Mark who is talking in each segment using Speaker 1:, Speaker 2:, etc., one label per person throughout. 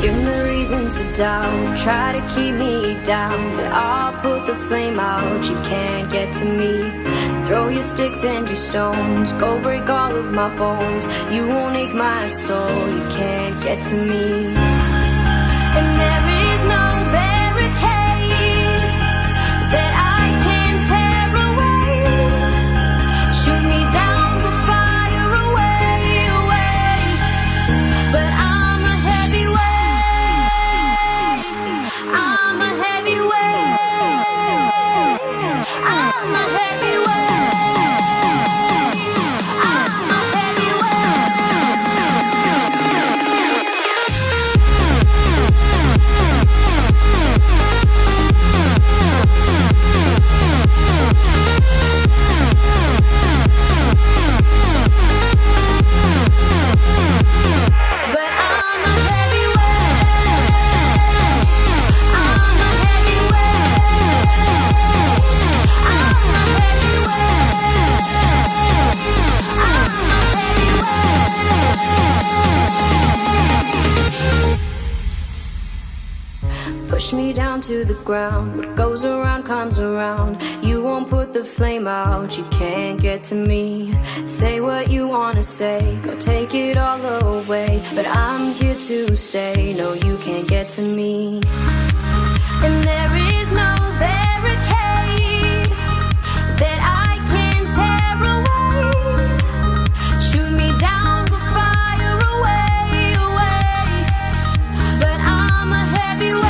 Speaker 1: Give me reasons to doubt, try to keep me down, but I'll put the flame out, you can't get to me. Throw your sticks and your stones, go break all of my bones. You won't ache my soul, you can't get to me. And there is no barricade that I can tear away. Shoot me down, the fire away, away. But I'm a heavyweight, I'm a heavyweight, I'm a heavyweight. Push me down to the ground, what goes around comes around. You won't put the flame out, you can't get to me. Say what you wanna say, go take it all away, but I'm here to stay, no you can't get to me. And there is no barricade that I can tear away. Shoot me down, the fire away, away. But I'm a heavyweight,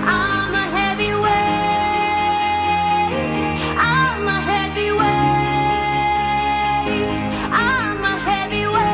Speaker 1: I'm a heavyweight, I'm a heavyweight, I'm a heavyweight.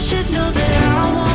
Speaker 2: should know that I won't